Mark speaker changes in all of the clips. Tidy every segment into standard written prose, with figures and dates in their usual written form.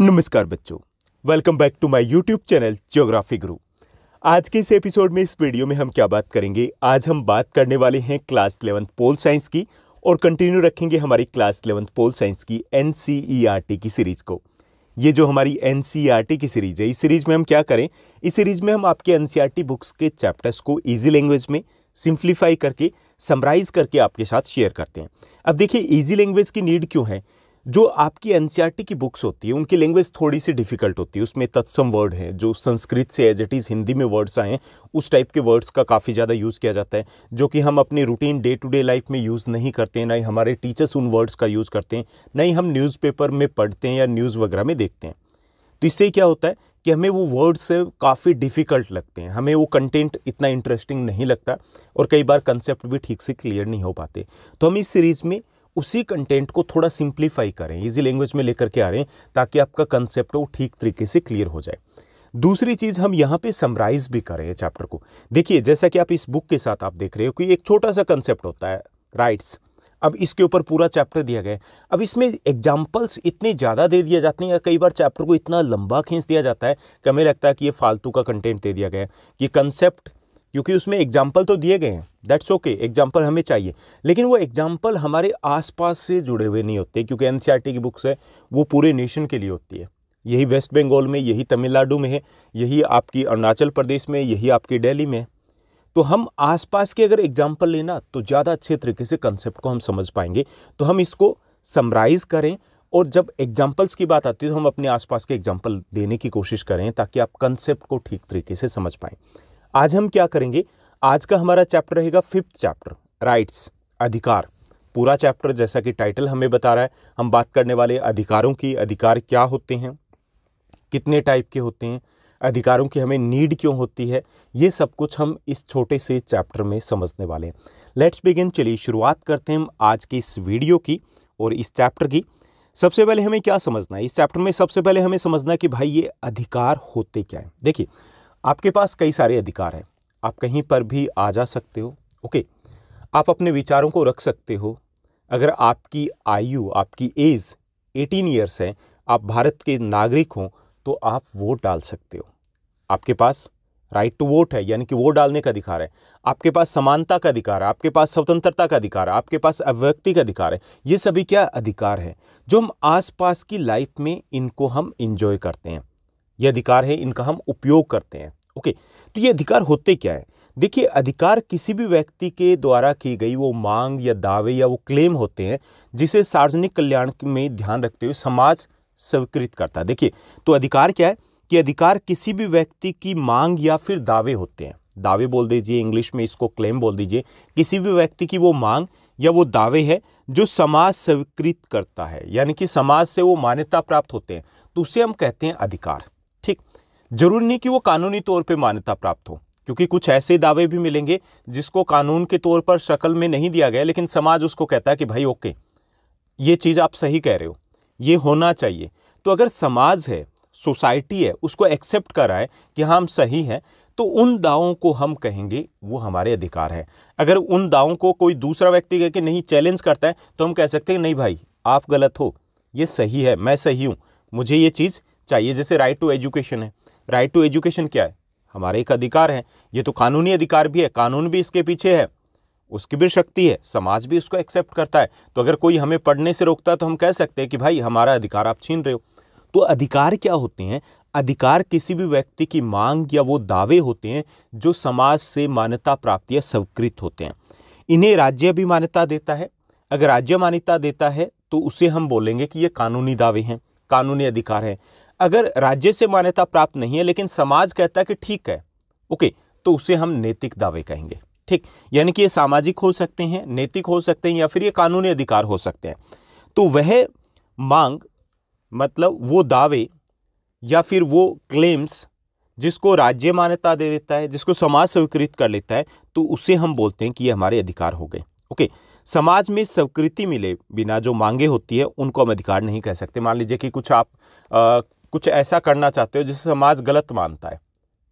Speaker 1: नमस्कार बच्चों, welcome back to my YouTube channel geography Guru. आज के इस एपिसोड में, इस वीडियो में हम क्या बात करेंगे? आज हम बात करने वाले हैं क्लास 11th पोल साइंस की और कंटिन्यू रखेंगे हमारी क्लास 11th पोल साइंस की एनसीईआरटी की सीरीज को। ये जो हमारी एनसीईआरटी की सीरीज है, इस सीरीज में हम क्या करें? इस सीरीज में हम आपके एनसीईआरटी बुक्स के चैप्टर्स को ईजी लैंग्वेज में सिंप्लीफाई करके, समराइज करके आपके साथ शेयर करते हैं। अब देखिए, ईजी लैंग्वेज की नीड क्यों है? जो आपकी एनसीईआरटी की बुक्स होती है उनकी लैंग्वेज थोड़ी सी डिफिकल्ट होती है, उसमें तत्सम वर्ड हैं जो संस्कृत से एज इट इज़ हिंदी में वर्ड्स आए हैं, उस टाइप के वर्ड्स का काफ़ी ज़्यादा यूज़ किया जाता है, जो कि हम अपनी routine day to day life में यूज़ नहीं करते हैं। ना ही हमारे टीचर्स उन वर्ड्स का यूज़ करते हैं, ना ही हम न्यूज़पेपर में पढ़ते हैं या न्यूज़ वगैरह में देखते हैं। तो इससे क्या होता है कि हमें वो वर्ड्स काफ़ी डिफ़िकल्ट लगते हैं, हमें वो कंटेंट इतना इंटरेस्टिंग नहीं लगता और कई बार कंसेप्ट भी ठीक से क्लियर नहीं हो पाते। तो हम इस सीरीज़ में उसी कंटेंट को थोड़ा सिंप्लीफाई करें, इजी लैंग्वेज में लेकर के आ रहे हैं, ताकि आपका कंसेप्ट वो ठीक तरीके से क्लियर हो जाए। दूसरी चीज़, हम यहाँ पे समराइज भी करें चैप्टर को। देखिए, जैसा कि आप इस बुक के साथ आप देख रहे हो कि एक छोटा सा कंसेप्ट होता है राइट्स। अब इसके ऊपर पूरा चैप्टर दिया गया है। अब इसमें एग्जाम्पल्स इतने ज़्यादा दे दिए जाते हैं या कई बार चैप्टर को इतना लंबा खींच दिया जाता है कि हमें लगता है कि ये फालतू का कंटेंट दे दिया गया है, कि कंसेप्ट, क्योंकि उसमें एग्जाम्पल तो दिए गए हैं, दैट्स ओके, एग्जाम्पल हमें चाहिए, लेकिन वो एग्जाम्पल हमारे आसपास से जुड़े हुए नहीं होते, क्योंकि एनसीईआरटी की बुक्स है वो पूरे नेशन के लिए होती है। यही वेस्ट बंगाल में, यही तमिलनाडु में है, यही आपकी अरुणाचल प्रदेश में, यही आपकी दिल्ली में है। तो हम आसपास के अगर एग्जाम्पल लेना तो ज़्यादा अच्छे तरीके से कंसेप्ट को हम समझ पाएंगे। तो हम इसको समराइज करें, और जब एग्जाम्पल्स की बात आती है तो हम अपने आसपास के एग्जाम्पल देने की कोशिश करें, ताकि आप कंसेप्ट को ठीक तरीके से समझ पाएं। आज हम क्या करेंगे? आज का हमारा चैप्टर रहेगा 5th चैप्टर, राइट्स, अधिकार। पूरा चैप्टर जैसा कि टाइटल हमें बता रहा है, हम बात करने वाले अधिकारों की। अधिकार क्या होते हैं, कितने टाइप के होते हैं, अधिकारों की हमें नीड क्यों होती है, ये सब कुछ हम इस छोटे से चैप्टर में समझने वाले हैं। Let's begin. चलिए शुरुआत करते हैं हम आज की इस वीडियो की और इस चैप्टर की। सबसे पहले हमें क्या समझना है? इस चैप्टर में सबसे पहले हमें समझना है कि भाई ये अधिकार होते क्या है। देखिए, आपके पास कई सारे अधिकार हैं, आप कहीं पर भी आ जा सकते हो, ओके, आप अपने विचारों को रख सकते हो। अगर आपकी आयु, आपकी एज 18 ईयर्स है, आप भारत के नागरिक हों, तो आप वोट डाल सकते हो। आपके पास राइट टू वोट है, यानी कि वोट डालने का अधिकार है। आपके पास समानता का अधिकार है, आपके पास स्वतंत्रता का अधिकार है, आपके पास अव्यक्ति का अधिकार है। ये सभी क्या अधिकार है जो हम आसपास की लाइफ में इनको हम इंजॉय करते हैं। ये अधिकार है, इनका हम उपयोग करते हैं, ओके। तो ये अधिकार होते क्या है? देखिए, अधिकार किसी भी व्यक्ति के द्वारा की गई वो मांग या दावे या वो क्लेम होते हैं, जिसे सार्वजनिक कल्याण में ध्यान रखते हुए समाज स्वीकृत करता है। देखिए, तो अधिकार क्या है कि अधिकार किसी भी व्यक्ति की मांग या फिर दावे होते हैं। दावे बोल दीजिए, इंग्लिश में इसको क्लेम बोल दीजिए। किसी भी व्यक्ति की वो मांग या वो दावे है जो समाज स्वीकृत करता है, यानी कि समाज से वो मान्यता प्राप्त होते हैं, तो उसे हम कहते हैं अधिकार। ठीक, जरूरी नहीं कि वो कानूनी तौर पे मान्यता प्राप्त हो, क्योंकि कुछ ऐसे दावे भी मिलेंगे जिसको कानून के तौर पर शक्ल में नहीं दिया गया, लेकिन समाज उसको कहता है कि भाई ओके, ये चीज़ आप सही कह रहे हो, ये होना चाहिए। तो अगर समाज है, सोसाइटी है, उसको एक्सेप्ट कर रहा है कि हाँ हम सही हैं, तो उन दावों को हम कहेंगे वो हमारे अधिकार है। अगर उन दावों को कोई दूसरा व्यक्ति कह के नहीं चैलेंज करता है, तो हम कह सकते हैं नहीं भाई, आप गलत हो, ये सही है, मैं सही हूँ, मुझे ये चीज़ चाहिए। जैसे राइट टू एजुकेशन है। राइट टू एजुकेशन क्या है? हमारा एक अधिकार है। ये तो कानूनी अधिकार भी है, कानून भी इसके पीछे है, उसकी भी शक्ति है, समाज भी उसको एक्सेप्ट करता है। तो अगर कोई हमें पढ़ने से रोकता है तो हम कह सकते हैं कि भाई हमारा अधिकार आप छीन रहे हो। तो अधिकार क्या होते हैं? अधिकार किसी भी व्यक्ति की मांग या वो दावे होते हैं जो समाज से मान्यता प्राप्त या स्वीकृत होते हैं। इन्हें राज्य भी मान्यता देता है। अगर राज्य मान्यता देता है तो उसे हम बोलेंगे कि ये कानूनी दावे हैं, कानूनी अधिकार है। अगर राज्य से मान्यता प्राप्त नहीं है लेकिन समाज कहता है कि ठीक है, ओके, तो उसे हम नैतिक दावे कहेंगे। ठीक, यानी कि ये सामाजिक हो सकते हैं, नैतिक हो सकते हैं, या फिर ये कानूनी अधिकार हो सकते हैं। तो वह मांग, मतलब वो दावे या फिर वो क्लेम्स जिसको राज्य मान्यता दे देता है, जिसको समाज स्वीकृत कर लेता है, तो उसे हम बोलते हैं कि ये हमारे अधिकार हो गए, ओके। समाज में स्वीकृति मिले बिना जो मांगे होती है उनको हम अधिकार नहीं कह सकते। मान लीजिए कि कुछ आप कुछ ऐसा करना चाहते हो जिसे समाज गलत मानता है,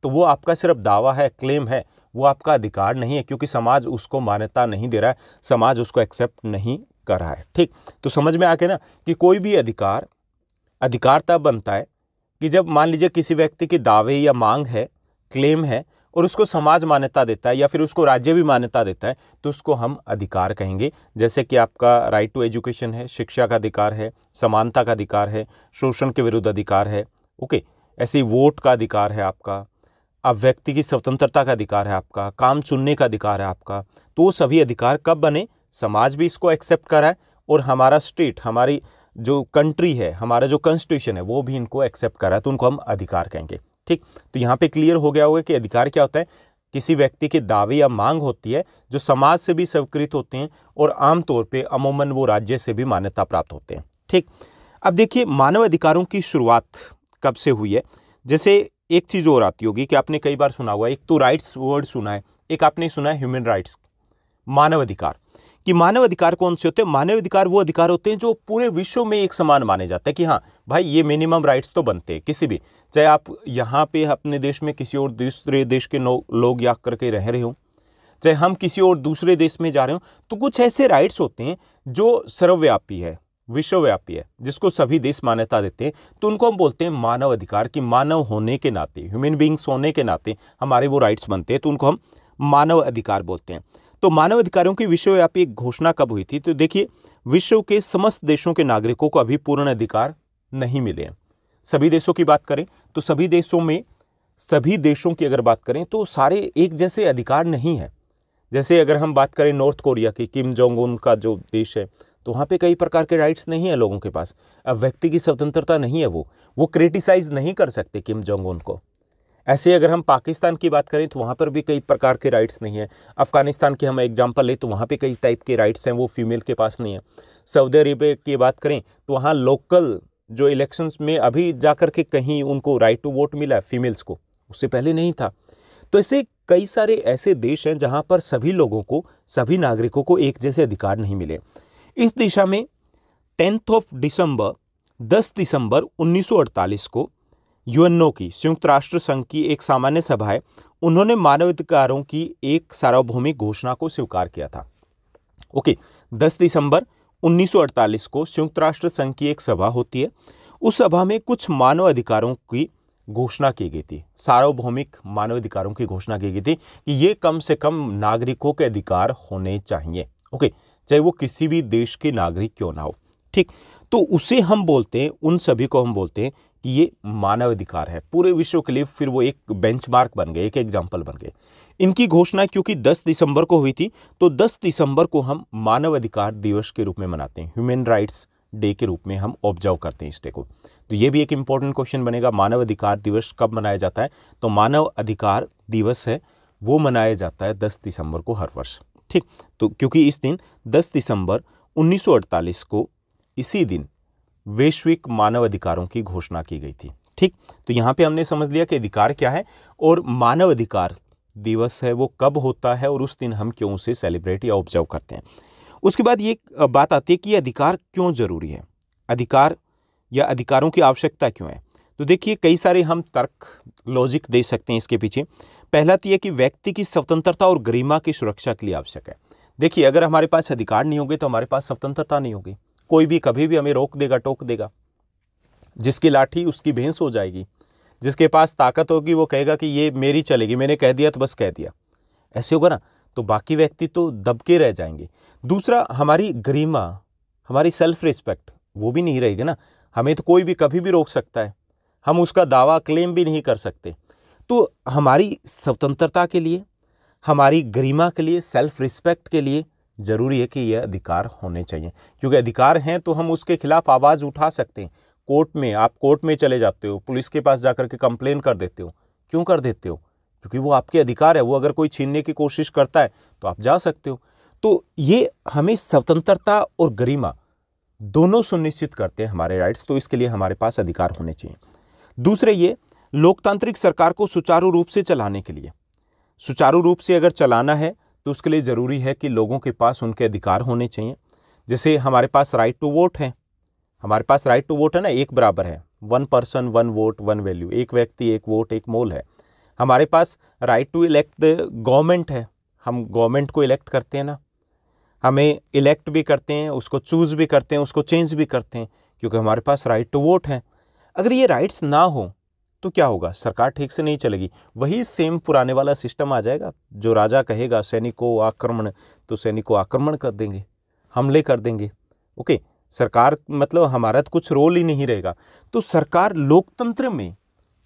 Speaker 1: तो वो आपका सिर्फ दावा है, क्लेम है, वो आपका अधिकार नहीं है, क्योंकि समाज उसको मान्यता नहीं दे रहा है, समाज उसको एक्सेप्ट नहीं कर रहा है। ठीक, तो समझ में आ गया ना कि कोई भी अधिकार अधिकार तब बनता है कि जब मान लीजिए किसी व्यक्ति की दावे या मांग है, क्लेम है, और उसको समाज मान्यता देता है या फिर उसको राज्य भी मान्यता देता है, तो उसको हम अधिकार कहेंगे। जैसे कि आपका राइट टू एजुकेशन है, शिक्षा का अधिकार है, समानता का अधिकार है, शोषण के विरुद्ध अधिकार है, ओके, ऐसे ही वोट का अधिकार है आपका, अब व्यक्ति की स्वतंत्रता का अधिकार है आपका, काम चुनने का अधिकार है आपका। तो वो सभी अधिकार कब बने? समाज भी इसको एक्सेप्ट करा है और हमारा स्टेट, हमारी जो कंट्री है, हमारा जो कॉन्स्टिट्यूशन है, वो भी इनको एक्सेप्ट करा है, तो उनको हम अधिकार कहेंगे। ठीक, तो यहाँ पे क्लियर हो गया होगा कि अधिकार क्या होता है? किसी व्यक्ति के दावे या मांग होती है जो समाज से भी स्वीकृत होते हैं और आमतौर पे अमूमन वो राज्य से भी मान्यता प्राप्त होते हैं। ठीक, अब देखिए मानव अधिकारों की शुरुआत कब से हुई है। जैसे एक चीज़ और आती होगी कि आपने कई बार सुना होगा, एक तो राइट्स वर्ड सुना है, एक आपने सुना है ह्यूमन राइट्स, मानव अधिकार। कि मानव अधिकार कौन से होते हैं? मानव अधिकार वो अधिकार होते हैं जो पूरे विश्व में एक समान माने जाते हैं कि हाँ भाई ये मिनिमम राइट्स तो बनते हैं किसी भी, चाहे आप यहाँ पे अपने देश में किसी और दूसरे देश के लोग या करके रह रहे हो, चाहे हम किसी और दूसरे देश में जा रहे हो, तो कुछ ऐसे राइट्स होते हैं जो सर्वव्यापी है, विश्वव्यापी है, जिसको सभी देश मान्यता देते हैं, तो उनको हम बोलते हैं मानव अधिकार। कि मानव होने के नाते, ह्यूमन बींग्स होने के नाते हमारे वो राइट्स बनते हैं, तो उनको हम मानव अधिकार बोलते हैं। तो मानव अधिकारों की विश्वव्यापी घोषणा कब हुई थी? तो देखिए विश्व के समस्त देशों के नागरिकों को अभी पूर्ण अधिकार नहीं मिले हैं। सभी देशों की बात करें तो सभी देशों की अगर बात करें तो सारे एक जैसे अधिकार नहीं है। जैसे अगर हम बात करें नॉर्थ कोरिया की, किम जोंग उन का जो देश है, तो वहाँ पे कई प्रकार के राइट्स नहीं है लोगों के पास। अब व्यक्ति की स्वतंत्रता नहीं है, वो क्रिटिसाइज नहीं कर सकते किम जोंग उन को। ऐसे अगर हम पाकिस्तान की बात करें तो वहाँ पर भी कई प्रकार के राइट्स नहीं है। अफगानिस्तान की हम एग्जांपल लें तो वहाँ पे कई टाइप के राइट्स हैं, वो फीमेल के पास नहीं है। सऊदी अरेबिया की बात करें तो वहाँ लोकल जो इलेक्शंस में अभी जाकर के कहीं उनको राइट टू वोट मिला है फीमेल्स को, उससे पहले नहीं था। तो ऐसे कई सारे ऐसे देश हैं जहाँ पर सभी लोगों को, सभी नागरिकों को एक जैसे अधिकार नहीं मिले। इस दिशा में 10 दिसंबर 1948 को यूएनओ की, संयुक्त राष्ट्र संघ की एक सामान्य सभा है, उन्होंने मानवाधिकारों की एक सार्वभौमिक घोषणा को स्वीकार किया था। ओके, 10 दिसंबर 1948 को संयुक्त राष्ट्र संघ की एक सभा होती है। उस सभा में कुछ मानव अधिकारों की घोषणा की गई थी, सार्वभौमिक मानव अधिकारों की घोषणा की गई थी कि ये कम से कम नागरिकों के अधिकार होने चाहिए। ओके, चाहे वो किसी भी देश के नागरिक क्यों ना हो। ठीक, तो उसे हम बोलते हैं, उन सभी को हम बोलते हैं कि ये मानव अधिकार है पूरे विश्व के लिए। फिर वो एक बेंचमार्क बन गए, एक एग्जाम्पल बन गए। इनकी घोषणा क्योंकि 10 दिसंबर को हुई थी, तो 10 दिसंबर को हम मानव अधिकार दिवस के रूप में मनाते हैं, ह्यूमन राइट्स डे के रूप में हम ऑब्जर्व करते हैं इस डे को। तो ये भी एक इंपॉर्टेंट क्वेश्चन बनेगा, मानव अधिकार दिवस कब मनाया जाता है? तो मानव अधिकार दिवस है वो मनाया जाता है 10 दिसंबर को हर वर्ष। ठीक, तो क्योंकि इस दिन 10 दिसंबर 1948 को इसी दिन वैश्विक मानव अधिकारों की घोषणा की गई थी। ठीक, तो यहाँ पे हमने समझ लिया कि अधिकार क्या है और मानव अधिकार दिवस है वो कब होता है और उस दिन हम क्यों उसे सेलिब्रेट या ऑब्जर्व करते हैं। उसके बाद ये बात आती है कि अधिकार क्यों जरूरी है, अधिकार या अधिकारों की आवश्यकता क्यों है। तो देखिए कई सारे हम तर्क, लॉजिक दे सकते हैं इसके पीछे। पहला तो ये कि व्यक्ति की स्वतंत्रता और गरिमा की सुरक्षा के लिए आवश्यक है। देखिए अगर हमारे पास अधिकार नहीं होंगे तो हमारे पास स्वतंत्रता नहीं होगी, कोई भी कभी भी हमें रोक देगा, टोक देगा। जिसकी लाठी उसकी भैंस हो जाएगी, जिसके पास ताकत होगी वो कहेगा कि ये मेरी चलेगी, मैंने कह दिया तो बस कह दिया, ऐसे होगा ना, तो बाकी व्यक्ति तो दबके रह जाएंगे। दूसरा, हमारी गरिमा, हमारी सेल्फ रिस्पेक्ट वो भी नहीं रहेगी ना, हमें तो कोई भी कभी भी रोक सकता है, हम उसका दावा क्लेम भी नहीं कर सकते। तो हमारी स्वतंत्रता के लिए, हमारी गरिमा के लिए, सेल्फ रिस्पेक्ट के लिए जरूरी है कि यह अधिकार होने चाहिए, क्योंकि अधिकार हैं तो हम उसके खिलाफ आवाज़ उठा सकते हैं। कोर्ट में, आप कोर्ट में चले जाते हो, पुलिस के पास जाकर के कंप्लेन कर देते हो। क्यों कर देते हो? क्योंकि वो आपके अधिकार है, वो अगर कोई छीनने की कोशिश करता है तो आप जा सकते हो। तो ये हमें स्वतंत्रता और गरिमा दोनों सुनिश्चित करते हैं हमारे राइट्स, तो इसके लिए हमारे पास अधिकार होने चाहिए। दूसरे, ये लोकतांत्रिक सरकार को सुचारू रूप से चलाने के लिए, सुचारू रूप से अगर चलाना है तो उसके लिए ज़रूरी है कि लोगों के पास उनके अधिकार होने चाहिए। जैसे हमारे पास राइट टू वोट है, हमारे पास राइट टू वोट है ना, एक बराबर है, 1 पर्सन 1 वोट 1 वैल्यू, एक व्यक्ति 1 वोट 1 मोल है। हमारे पास right to elect the government है, हम गवर्नमेंट को इलेक्ट करते हैं ना, हमें इलेक्ट भी करते हैं, उसको चूज़ भी करते हैं, उसको चेंज भी करते हैं। क्योंकि हमारे पास राइट टू वोट है। अगर ये राइट्स ना हो तो क्या होगा, सरकार ठीक से नहीं चलेगी, वही सेम पुराने वाला सिस्टम आ जाएगा। जो राजा कहेगा सैनिकों आक्रमण, तो सैनिकों आक्रमण कर देंगे, हमले कर देंगे। ओके, सरकार मतलब हमारा तो कुछ रोल ही नहीं रहेगा। तो सरकार, लोकतंत्र में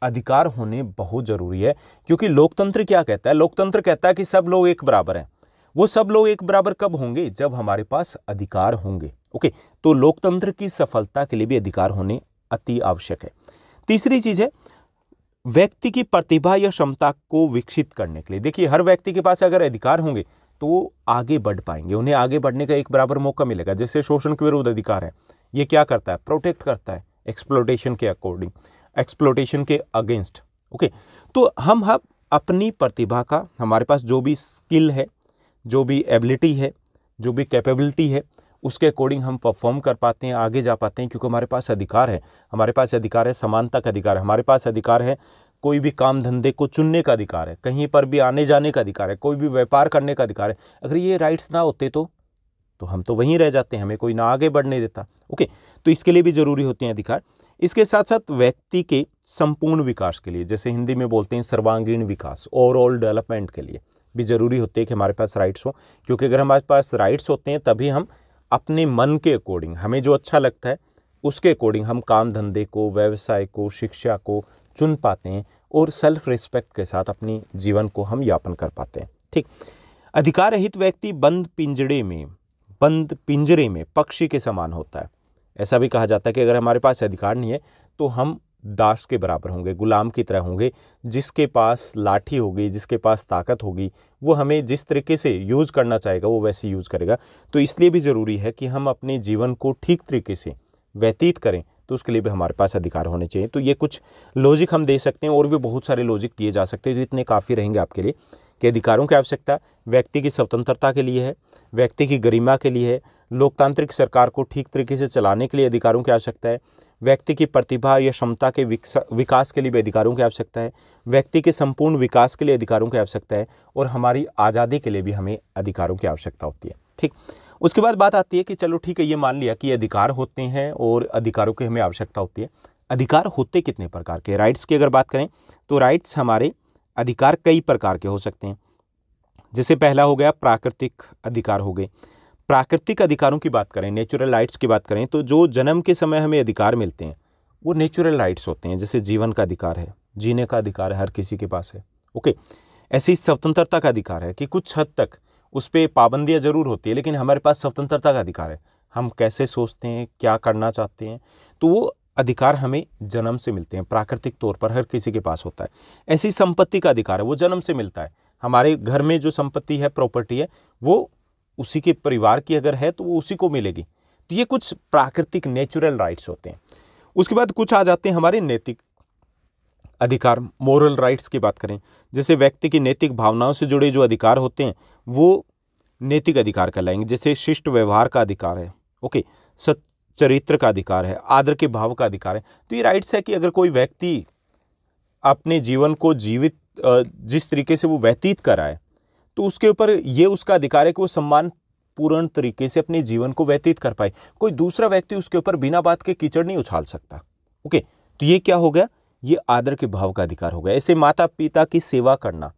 Speaker 1: अधिकार होने बहुत जरूरी है, क्योंकि लोकतंत्र क्या कहता है, लोकतंत्र कहता है कि सब लोग एक बराबर हैं। वो सब लोग एक बराबर कब होंगे, जब हमारे पास अधिकार होंगे। ओके, तो लोकतंत्र की सफलता के लिए भी अधिकार होने अति आवश्यक है। तीसरी चीज है व्यक्ति की प्रतिभा या क्षमता को विकसित करने के लिए। देखिए, हर व्यक्ति के पास अगर अधिकार होंगे तो वो आगे बढ़ पाएंगे, उन्हें आगे बढ़ने का एक बराबर मौका मिलेगा। जैसे शोषण के विरुद्ध अधिकार है, ये क्या करता है, प्रोटेक्ट करता है एक्सप्लॉयटेशन के अकॉर्डिंग, एक्सप्लॉयटेशन के अगेंस्ट। ओके, तो हम अपनी प्रतिभा का, हमारे पास जो भी स्किल है, जो भी एबिलिटी है, जो भी कैपेबिलिटी है, उसके अकॉर्डिंग हम परफॉर्म कर पाते हैं, आगे जा पाते हैं, क्योंकि हमारे पास अधिकार है। हमारे पास अधिकार है समानता का अधिकार है, हमारे पास अधिकार है कोई भी काम धंधे को चुनने का अधिकार है, कहीं पर भी आने जाने का अधिकार है, कोई भी व्यापार करने का अधिकार है। अगर ये राइट्स ना होते तो हम तो वहीं रह जाते हैं, हमें कोई ना आगे बढ़ने देता। ओके, तो इसके लिए भी जरूरी होते हैं अधिकार। इसके साथ साथ व्यक्ति के संपूर्ण विकास के लिए, जैसे हिंदी में बोलते हैं सर्वांगीण विकास, ओवरऑल डेवलपमेंट के लिए भी जरूरी होते हैं कि हमारे पास राइट्स हो। क्योंकि अगर हमारे पास राइट्स होते हैं तभी हम अपने मन के अकॉर्डिंग, हमें जो अच्छा लगता है उसके अकॉर्डिंग हम काम धंधे को, व्यवसाय को, शिक्षा को चुन पाते हैं और सेल्फ रिस्पेक्ट के साथ अपनी जीवन को हम यापन कर पाते हैं। ठीक, अधिकार रहित व्यक्ति बंद पिंजरे में पक्षी के समान होता है। ऐसा भी कहा जाता है कि अगर हमारे पास अधिकार नहीं है तो हम दास के बराबर होंगे, गुलाम की तरह होंगे। जिसके पास लाठी होगी, जिसके पास ताकत होगी, वो हमें जिस तरीके से यूज करना चाहेगा वो वैसे यूज करेगा। तो इसलिए भी जरूरी है कि हम अपने जीवन को ठीक तरीके से व्यतीत करें, तो उसके लिए भी हमारे पास अधिकार होने चाहिए। तो ये कुछ लॉजिक हम दे सकते हैं, और भी बहुत सारे लॉजिक दिए जा सकते हैं, जो इतने काफ़ी रहेंगे आपके लिए। कि अधिकारों की आवश्यकता व्यक्ति की स्वतंत्रता के लिए है, व्यक्ति की गरिमा के लिए है, लोकतांत्रिक सरकार को ठीक तरीके से चलाने के लिए अधिकारों की आवश्यकता है, व्यक्ति की प्रतिभा या क्षमता के विकास के लिए भी अधिकारों की आवश्यकता है, व्यक्ति के संपूर्ण विकास के लिए अधिकारों की आवश्यकता है, और हमारी आज़ादी के लिए भी हमें अधिकारों की आवश्यकता होती है। ठीक, उसके बाद बात आती है कि चलो ठीक है, ये मान लिया कि अधिकार होते हैं और अधिकारों की हमें आवश्यकता होती है। अधिकार होते कितने प्रकार के, राइट्स की अगर बात करें तो राइट्स हमारे अधिकार कई प्रकार के हो सकते हैं। जैसे पहला हो गया प्राकृतिक अधिकार हो गए। प्राकृतिक अधिकारों की बात करें, नेचुरल राइट्स की बात करें, तो जो जन्म के समय हमें अधिकार मिलते हैं वो नेचुरल राइट्स होते हैं। जैसे जीवन का अधिकार है, जीने का अधिकार है, हर किसी के पास है। ओके, ऐसी स्वतंत्रता का अधिकार है कि कुछ हद तक उस पर पाबंदियाँ जरूर होती है, लेकिन हमारे पास स्वतंत्रता का अधिकार है, हम कैसे सोचते हैं, क्या करना चाहते हैं, तो वो अधिकार हमें जन्म से मिलते हैं, प्राकृतिक तौर पर हर किसी के पास होता है। ऐसी संपत्ति का अधिकार है, वो जन्म से मिलता है। हमारे घर में जो संपत्ति है, प्रॉपर्टी है, वो उसी के परिवार की अगर है तो वो उसी को मिलेगी। तो ये कुछ प्राकृतिक नेचुरल राइट्स होते हैं। उसके बाद कुछ आ जाते हैं हमारे नैतिक अधिकार, मोरल राइट्स की बात करें, जैसे व्यक्ति की नैतिक भावनाओं से जुड़े जो अधिकार होते हैं वो नैतिक अधिकार कहलाएंगे। जैसे शिष्ट व्यवहार का अधिकार है, ओके, सच्चरित्र का अधिकार है, आदर के भाव का अधिकार है। तो ये राइट्स है कि अगर कोई व्यक्ति अपने जीवन को जीवित जिस तरीके से वो व्यतीत कराए, तो उसके ऊपर ये उसका अधिकार है कि वो सम्मान पूर्ण तरीके से अपने जीवन को व्यतीत कर पाए। कोई दूसरा व्यक्ति उसके ऊपर बिना बात के कीचड़ नहीं उछाल सकता। ओके, तो ये क्या हो गया, ये आदर के भाव का अधिकार हो गया। ऐसे माता पिता की सेवा करना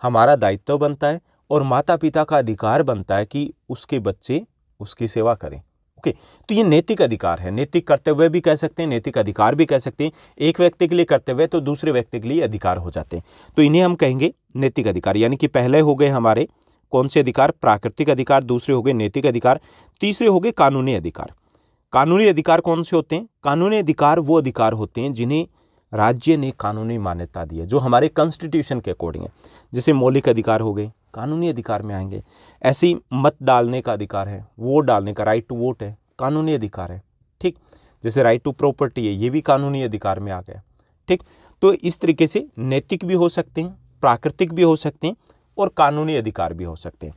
Speaker 1: हमारा दायित्व बनता है, और माता पिता का अधिकार बनता है कि उसके बच्चे उसकी सेवा करें। ओके, तो ये नैतिक अधिकार है, नैतिक कर्तव्य भी कह सकते हैं, नैतिक अधिकार भी कह सकते हैं। एक व्यक्ति के लिए कर्तव्य तो दूसरे व्यक्ति के लिए अधिकार हो जाते हैं, तो इन्हें हम कहेंगे नैतिक अधिकार। यानी कि पहले हो गए हमारे कौन से अधिकार, प्राकृतिक अधिकार, दूसरे हो गए नैतिक अधिकार, तीसरे हो गए कानूनी अधिकार। कानूनी अधिकार कौन से होते हैं, कानूनी अधिकार वो अधिकार होते हैं जिन्हें राज्य ने कानूनी मान्यता दी है, जो हमारे कॉन्स्टिट्यूशन के अकॉर्डिंग है। जैसे मौलिक अधिकार हो गए, कानूनी अधिकार में आएंगे। ऐसे ही मत डालने का अधिकार है, वोट डालने का, राइट टू वोट है, कानूनी अधिकार है। ठीक, जैसे राइट टू प्रॉपर्टी है, ये भी कानूनी अधिकार में आ गया। ठीक, तो इस तरीके से नैतिक भी हो सकते हैं, प्राकृतिक भी हो सकते हैं, और कानूनी अधिकार भी हो सकते हैं।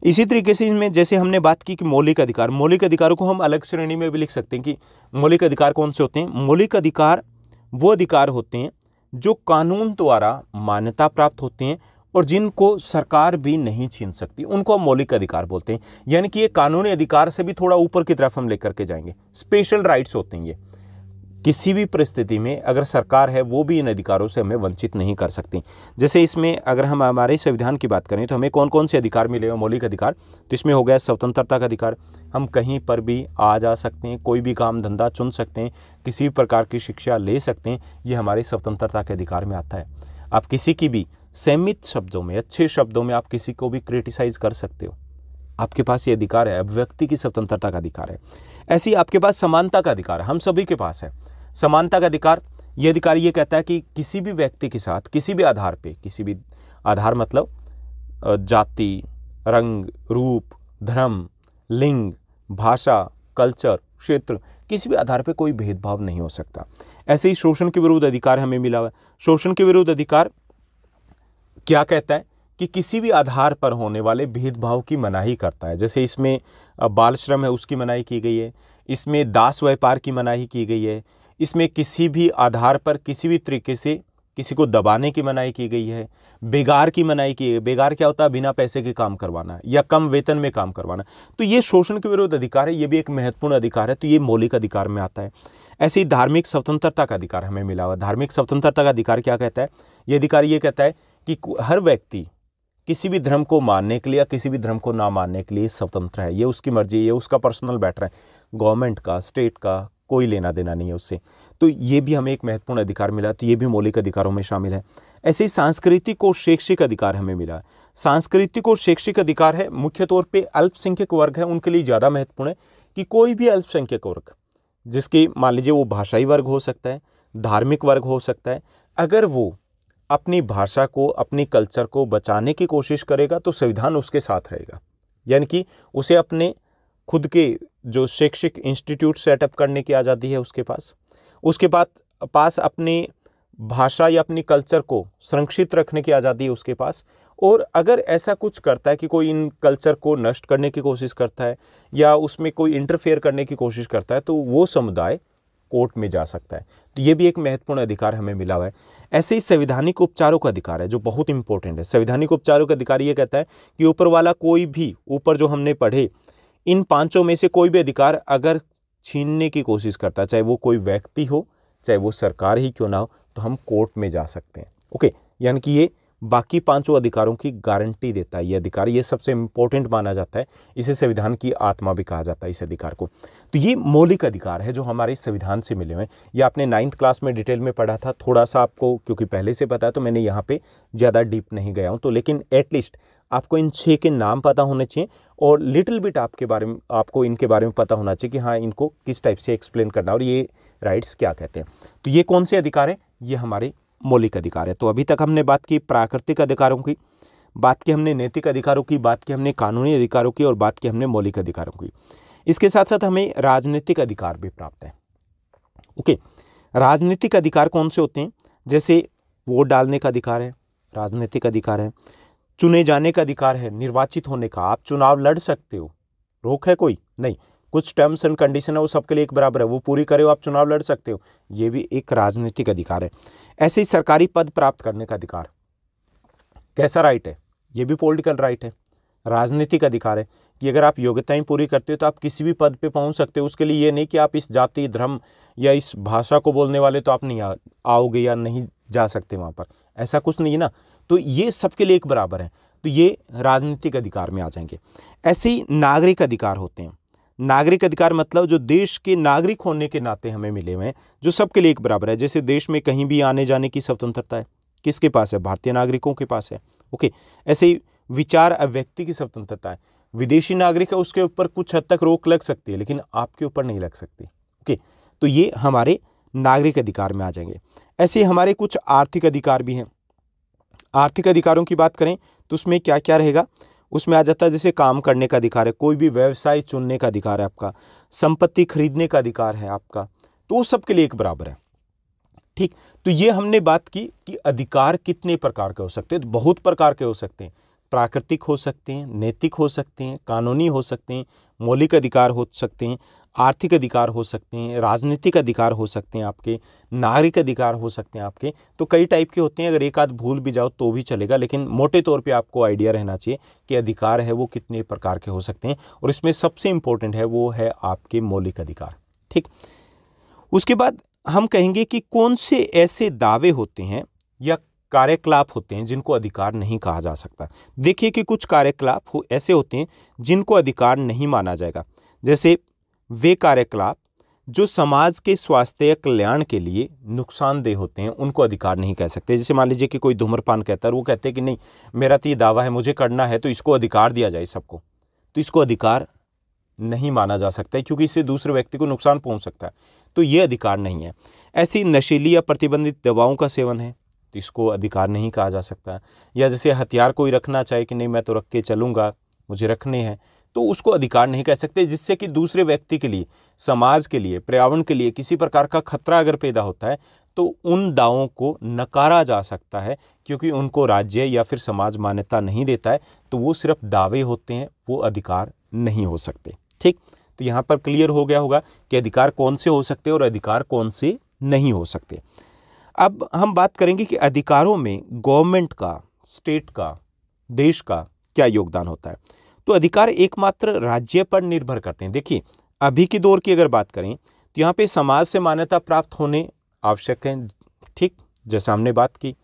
Speaker 1: इसी तरीके से इनमें जैसे हमने बात की कि मौलिक अधिकार, मौलिक अधिकारों को हम अलग श्रेणी में भी लिख सकते हैं कि मौलिक अधिकार कौन से होते हैं। मौलिक अधिकार वो अधिकार होते हैं जो कानून द्वारा मान्यता प्राप्त होते हैं और जिनको सरकार भी नहीं छीन सकती, उनको हम मौलिक अधिकार बोलते हैं। यानी कि ये कानूनी अधिकार से भी थोड़ा ऊपर की तरफ हम लेकर के जाएंगे। स्पेशल राइट्स होते हैं ये, किसी भी परिस्थिति में अगर सरकार है वो भी इन अधिकारों से हमें वंचित नहीं कर सकती। जैसे इसमें अगर हम हमारे संविधान की बात करें तो हमें कौन कौन से अधिकार मिले हैं मौलिक अधिकार, तो इसमें हो गया स्वतंत्रता का अधिकार, हम कहीं पर भी आ जा सकते हैं, कोई भी काम धंधा चुन सकते हैं, किसी भी प्रकार की शिक्षा ले सकते हैं, ये हमारे स्वतंत्रता के अधिकार में आता है। आप किसी की भी सीमित शब्दों में, अच्छे शब्दों में आप किसी को भी क्रिटिसाइज कर सकते हो, आपके पास ये अधिकार है। अभिव्यक्ति की स्वतंत्रता का अधिकार है। ऐसे ही आपके पास समानता का अधिकार हम सभी के पास है। समानता का अधिकार, ये अधिकार ये कहता है कि किसी भी व्यक्ति के साथ किसी भी आधार पे, किसी भी आधार मतलब जाति, रंग, रूप, धर्म, लिंग, भाषा, कल्चर, क्षेत्र, किसी भी आधार पे कोई भेदभाव नहीं हो सकता। ऐसे ही शोषण के विरुद्ध अधिकार हमें मिला हुआ है। शोषण के विरुद्ध अधिकार क्या कहता है कि किसी भी आधार पर होने वाले भेदभाव की मनाही करता है। जैसे इसमें बाल श्रम है उसकी मनाही की गई है, इसमें दास व्यापार की मनाही की गई है, इसमें किसी भी आधार पर किसी भी तरीके से किसी को दबाने की मनाही की गई है, बेगार की मनाही की है। बेगार क्या होता है? बिना पैसे के काम करवाना या कम वेतन में काम करवाना। तो ये शोषण के विरुद्ध अधिकार है, ये भी एक महत्वपूर्ण अधिकार है, तो ये मौलिक अधिकार में आता है। ऐसे ही धार्मिक स्वतंत्रता का अधिकार हमें मिला हुआ। धार्मिक स्वतंत्रता का अधिकार क्या कहता है? ये अधिकार ये कहता है कि हर व्यक्ति किसी भी धर्म को मानने के लिए या किसी भी धर्म को ना मानने के लिए स्वतंत्र है। ये उसकी मर्जी, ये उसका पर्सनल मैटर है, गवर्नमेंट का, स्टेट का कोई लेना देना नहीं है उससे। तो ये भी हमें एक महत्वपूर्ण अधिकार मिला, तो ये भी मौलिक अधिकारों में शामिल है। ऐसे ही सांस्कृतिक और शैक्षिक अधिकार हमें मिला। सांस्कृतिक और शैक्षिक अधिकार है मुख्य तौर पे अल्पसंख्यक वर्ग है उनके लिए ज़्यादा महत्वपूर्ण है कि कोई भी अल्पसंख्यक वर्ग, जिसके मान लीजिए वो भाषाई वर्ग हो सकता है, धार्मिक वर्ग हो सकता है, अगर वो अपनी भाषा को, अपनी कल्चर को बचाने की कोशिश करेगा तो संविधान उसके साथ रहेगा। यानी कि उसे अपने खुद के जो शैक्षिक इंस्टीट्यूट सेटअप करने की आज़ादी है उसके पास अपनी भाषा या अपनी कल्चर को संरक्षित रखने की आज़ादी है उसके पास। और अगर ऐसा कुछ करता है कि कोई इन कल्चर को नष्ट करने की कोशिश करता है या उसमें कोई इंटरफेयर करने की कोशिश करता है तो वो समुदाय कोर्ट में जा सकता है। तो ये भी एक महत्वपूर्ण अधिकार हमें मिला हुआ है। ऐसे ही संवैधानिक उपचारों का अधिकार है जो बहुत इंपॉर्टेंट है। संवैधानिक उपचारों का अधिकार ये कहता है कि ऊपर वाला कोई भी, ऊपर जो हमने पढ़े इन पांचों में से कोई भी अधिकार अगर छीनने की कोशिश करता है, चाहे वो कोई व्यक्ति हो, चाहे वो सरकार ही क्यों ना हो, तो हम कोर्ट में जा सकते हैं। ओके, यानी कि ये बाकी पांचों अधिकारों की गारंटी देता है ये अधिकार। ये सबसे इंपॉर्टेंट माना जाता है, इसे संविधान की आत्मा भी कहा जाता है इस अधिकार को। तो ये मौलिक अधिकार है जो हमारे संविधान से मिले हुए हैं। ये आपने 9th क्लास में डिटेल में पढ़ा था, थोड़ा सा आपको क्योंकि पहले से पता है तो मैंने यहाँ पे ज़्यादा डीप नहीं गया हूँ। तो लेकिन एटलीस्ट आपको इन 6 के नाम पता होने चाहिए और लिटिल बिट आपको इनके बारे में पता होना चाहिए कि हाँ इनको किस टाइप से एक्सप्लेन करना और ये राइट्स क्या कहते हैं। तो ये कौन से अधिकार है? ये हमारे मौलिक अधिकार है। तो अभी तक हमने बात की प्राकृतिक अधिकारों की, बात की हमने नैतिक अधिकारों की, बात की हमने कानूनी अधिकारों की और बात की हमने मौलिक अधिकारों की। इसके साथ साथ हमें राजनीतिक अधिकार भी प्राप्त है। ओके, राजनीतिक अधिकार कौन से होते हैं? जैसे वोट डालने का अधिकार है, राजनीतिक अधिकार है। चुने जाने का अधिकार है, निर्वाचित होने का, आप चुनाव लड़ सकते हो, रोक है कोई नहीं, कुछ टर्म्स एंड कंडीशन है वो सबके लिए एक बराबर है, वो पूरी करे हो आप चुनाव लड़ सकते हो, ये भी एक राजनीतिक अधिकार है। ऐसे ही सरकारी पद प्राप्त करने का अधिकार कैसा राइट है? ये भी पॉलिटिकल राइट है। राजनीतिक अधिकार है कि अगर आप योग्यताएं पूरी करते हो तो आप किसी भी पद पे पहुंच सकते हो। उसके लिए ये नहीं कि आप इस जाति, धर्म या इस भाषा को बोलने वाले तो आप नहीं आओगे या नहीं जा सकते वहाँ पर, ऐसा कुछ नहीं है ना। तो ये सबके लिए एक बराबर है, तो ये राजनीतिक अधिकार में आ जाएंगे। ऐसे ही नागरिक अधिकार होते हैं। नागरिक अधिकार मतलब जो देश के नागरिक होने के नाते हमें मिले हुए हैं, जो सबके लिए एक बराबर है। जैसे देश में कहीं भी आने जाने की स्वतंत्रता है, किसके पास है? भारतीय नागरिकों के पास है। ओके, ऐसे ही विचार अभिव्यक्ति की स्वतंत्रता है। विदेशी नागरिक है उसके ऊपर कुछ हद तक रोक लग सकती है लेकिन आपके ऊपर नहीं लग सकती। ओके, तो ये हमारे नागरिक अधिकार में आ जाएंगे। ऐसे ही हमारे कुछ आर्थिक अधिकार भी हैं। आर्थिक अधिकारों की बात करें तो उसमें क्या क्या रहेगा? उसमें आ जाता है जैसे काम करने का अधिकार है, कोई भी व्यवसाय चुनने का अधिकार है आपका, संपत्ति खरीदने का अधिकार है आपका, तो वो सबके लिए एक बराबर है। ठीक, तो ये हमने बात की कि अधिकार कितने प्रकार के हो सकते हैं। तो बहुत प्रकार के हो सकते हैं, प्राकृतिक हो सकते हैं, नैतिक हो सकते हैं, कानूनी हो सकते हैं, मौलिक अधिकार हो सकते हैं, आर्थिक अधिकार हो सकते हैं, राजनीतिक अधिकार हो सकते हैं आपके, नागरिक अधिकार हो सकते हैं आपके। तो कई टाइप के होते हैं, अगर एक आध भूल भी जाओ तो भी चलेगा, लेकिन मोटे तौर पे आपको आइडिया रहना चाहिए कि अधिकार है वो कितने प्रकार के हो सकते हैं। और इसमें सबसे इम्पोर्टेंट है वो है आपके मौलिक अधिकार। ठीक, उसके बाद हम कहेंगे कि कौन से ऐसे दावे होते हैं या कार्यकलाप होते हैं जिनको अधिकार नहीं कहा जा सकता। देखिए कि कुछ कार्यकलाप ऐसे होते हैं जिनको अधिकार नहीं माना जाएगा। जैसे वे कार्यकलाप जो समाज के स्वास्थ्य या कल्याण के लिए नुकसानदेह होते हैं, उनको अधिकार नहीं कह सकते। जैसे मान लीजिए कि कोई धूम्रपान कहता है और वो कहते हैं कि नहीं, मेरा तो ये दावा है, मुझे करना है, तो इसको अधिकार दिया जाए सबको, तो इसको अधिकार नहीं माना जा सकता है, क्योंकि इससे दूसरे व्यक्ति को नुकसान पहुंच सकता है, तो ये अधिकार नहीं है। ऐसी नशीली या प्रतिबंधित दवाओं का सेवन है, तो इसको अधिकार नहीं कहा जा सकता। या जैसे हथियार कोई रखना चाहे कि नहीं मैं तो रख के चलूंगा, मुझे रखने हैं, तो उसको अधिकार नहीं कह सकते। जिससे कि दूसरे व्यक्ति के लिए, समाज के लिए, पर्यावरण के लिए किसी प्रकार का खतरा अगर पैदा होता है तो उन दावों को नकारा जा सकता है, क्योंकि उनको राज्य या फिर समाज मान्यता नहीं देता है, तो वो सिर्फ दावे होते हैं, वो अधिकार नहीं हो सकते। ठीक, तो यहाँ पर क्लियर हो गया होगा कि अधिकार कौन से हो सकते हैं और अधिकार कौन से नहीं हो सकते। अब हम बात करेंगे कि अधिकारों में गवर्नमेंट का, स्टेट का, देश का क्या योगदान होता है। तो अधिकार एकमात्र राज्य पर निर्भर करते हैं। देखिए, अभी की दौर की अगर बात करें तो यहाँ पे समाज से मान्यता प्राप्त होने आवश्यक है, ठीक, जैसा हमने बात की,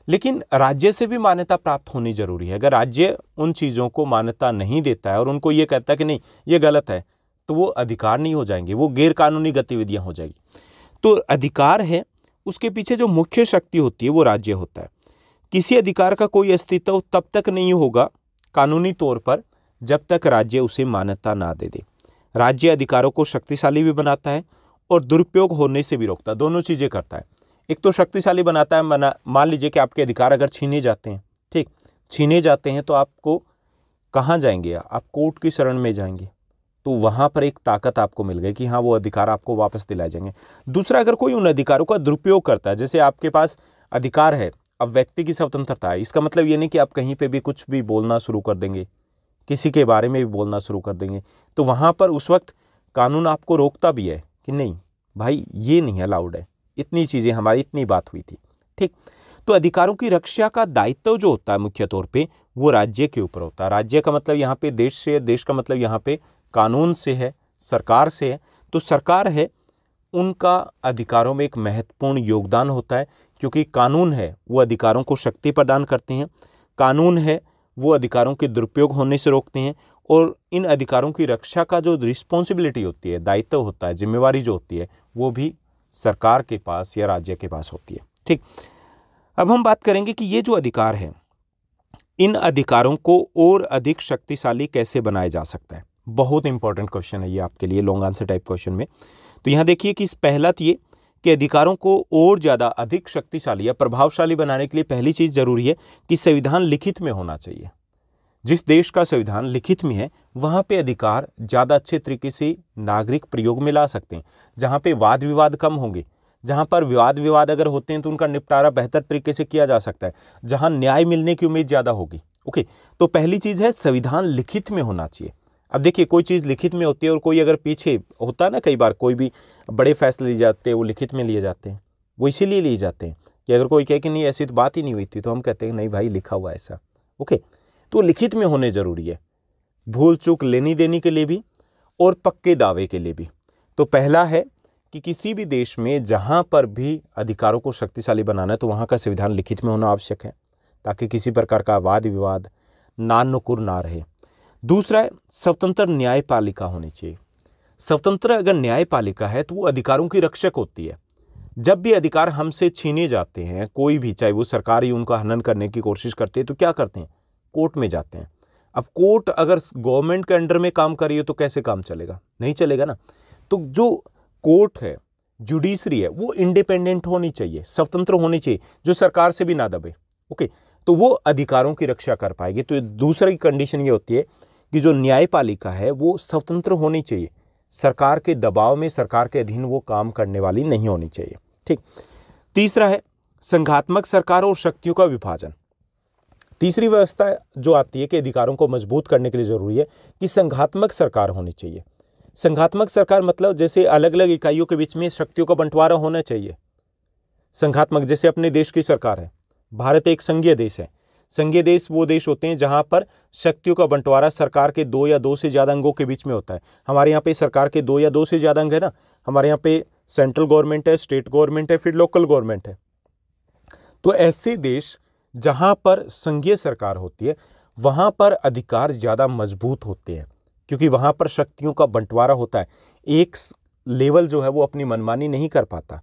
Speaker 1: लेकिन राज्य से भी मान्यता प्राप्त होनी जरूरी है। अगर राज्य उन चीज़ों को मान्यता नहीं देता है और उनको ये कहता है कि नहीं ये गलत है, तो वो अधिकार नहीं हो जाएंगे, वो गैर कानूनी गतिविधियां हो जाएगी। तो अधिकार है, उसके पीछे जो मुख्य शक्ति होती है वो राज्य होता है। किसी अधिकार का कोई अस्तित्व तब तक नहीं होगा कानूनी तौर पर जब तक राज्य उसे मान्यता ना दे दे। राज्य अधिकारों को शक्तिशाली भी बनाता है और दुरुपयोग होने से भी रोकता है, दोनों चीज़ें करता है। एक तो शक्तिशाली बनाता है, मान लीजिए कि आपके अधिकार अगर छीने जाते हैं, ठीक, छीने जाते हैं तो आपको कहाँ जाएंगे, आप कोर्ट की शरण में जाएंगे, तो वहाँ पर एक ताकत आपको मिल गई कि हाँ वो अधिकार आपको वापस दिलाए जाएंगे। दूसरा, अगर कोई उन अधिकारों का दुरुपयोग करता है, जैसे आपके पास अधिकार है, अब व्यक्ति की स्वतंत्रता है, इसका मतलब ये नहीं कि आप कहीं पे भी कुछ भी बोलना शुरू कर देंगे, किसी के बारे में भी बोलना शुरू कर देंगे, तो वहाँ पर उस वक्त कानून आपको रोकता भी है कि नहीं भाई ये नहीं अलाउड है, इतनी चीज़ें हमारी, इतनी बात हुई थी। ठीक, तो अधिकारों की रक्षा का दायित्व जो होता है मुख्य तौर पे वो राज्य के ऊपर होता है। राज्य का मतलब यहाँ पे देश से है, देश का मतलब यहाँ पे कानून से है, सरकार से है। तो सरकार है, उनका अधिकारों में एक महत्वपूर्ण योगदान होता है, क्योंकि कानून है वो अधिकारों को शक्ति प्रदान करते हैं, कानून है वो अधिकारों के दुरुपयोग होने से रोकते हैं, और इन अधिकारों की रक्षा का जो रिस्पॉन्सिबिलिटी होती है, दायित्व होता है, जिम्मेवारी जो होती है, वो भी सरकार के पास या राज्य के पास होती है। ठीक, अब हम बात करेंगे कि ये जो अधिकार है, इन अधिकारों को और अधिक शक्तिशाली कैसे बनाया जा सकता है। बहुत इंपॉर्टेंट क्वेश्चन है ये आपके लिए, लॉन्ग आंसर टाइप क्वेश्चन में। तो यहाँ देखिए कि पहला तो ये कि अधिकारों को और ज़्यादा अधिक शक्तिशाली या प्रभावशाली बनाने के लिए पहली चीज़ जरूरी है कि संविधान लिखित में होना चाहिए। जिस देश का संविधान लिखित में है वहाँ पे अधिकार ज़्यादा अच्छे तरीके से नागरिक प्रयोग में ला सकते हैं, जहाँ पे वाद विवाद कम होंगे, जहाँ पर वाद विवाद अगर होते हैं तो उनका निपटारा बेहतर तरीके से किया जा सकता है, जहाँ न्याय मिलने की उम्मीद ज़्यादा होगी। ओके, तो पहली चीज़ है संविधान लिखित में होना चाहिए। अब देखिए, कोई चीज़ लिखित में होती है और कोई अगर पीछे होता है ना, कई बार कोई भी बड़े फैसले लिए जाते हैं वो लिखित में लिए जाते हैं, वो इसीलिए लिए जाते हैं कि अगर कोई कहे कि नहीं ऐसी तो बात ही नहीं हुई थी, तो हम कहते हैं नहीं भाई लिखा हुआ ऐसा। ओके, तो लिखित में होने ज़रूरी है, भूल चूक लेनी देनी के लिए भी और पक्के दावे के लिए भी। तो पहला है कि किसी भी देश में जहाँ पर भी अधिकारों को शक्तिशाली बनाना है तो वहाँ का संविधान लिखित में होना आवश्यक है, ताकि किसी प्रकार का वाद विवाद नानुकुर ना रहे। दूसरा है स्वतंत्र न्यायपालिका होनी चाहिए। स्वतंत्र अगर न्यायपालिका है तो वो अधिकारों की रक्षक होती है। जब भी अधिकार हमसे छीने जाते हैं, कोई भी, चाहे वो सरकार ही उनका हनन करने की कोशिश करती है, तो क्या करते हैं, कोर्ट में जाते हैं। अब कोर्ट अगर गवर्नमेंट के अंडर में काम कर रही है तो कैसे काम चलेगा, नहीं चलेगा ना। तो जो कोर्ट है, जुडिशरी है, वो इंडिपेंडेंट होनी चाहिए, स्वतंत्र होनी चाहिए, जो सरकार से भी ना दबे। ओके, तो वो अधिकारों की रक्षा कर पाएगी। तो दूसरी कंडीशन ये होती है कि जो न्यायपालिका है वो स्वतंत्र होनी चाहिए, सरकार के दबाव में, सरकार के अधीन वो काम करने वाली नहीं होनी चाहिए। ठीक, तीसरा है संघात्मक सरकार और शक्तियों का विभाजन। तीसरी व्यवस्था जो आती है कि अधिकारों को मजबूत करने के लिए जरूरी है कि संघात्मक सरकार होनी चाहिए। संघात्मक सरकार मतलब जैसे अलग अलग इकाइयों के बीच में शक्तियों का बंटवारा होना चाहिए। संघात्मक जैसे अपने देश की सरकार है, भारत एक संघीय देश है। संघीय देश वो देश होते हैं जहां पर शक्तियों का बंटवारा सरकार के 2 या 2 से ज़्यादा अंगों के बीच में होता है। हमारे यहाँ पे सरकार के 2 या 2 से ज़्यादा अंग है ना। हमारे यहाँ पे सेंट्रल गवर्नमेंट है, स्टेट गवर्नमेंट है, फिर लोकल गवर्नमेंट है। तो ऐसे देश जहां पर संघीय सरकार होती है वहां पर अधिकार ज़्यादा मजबूत होते हैं, क्योंकि वहां पर शक्तियों का बंटवारा होता है। एक लेवल जो है वो अपनी मनमानी नहीं कर पाता।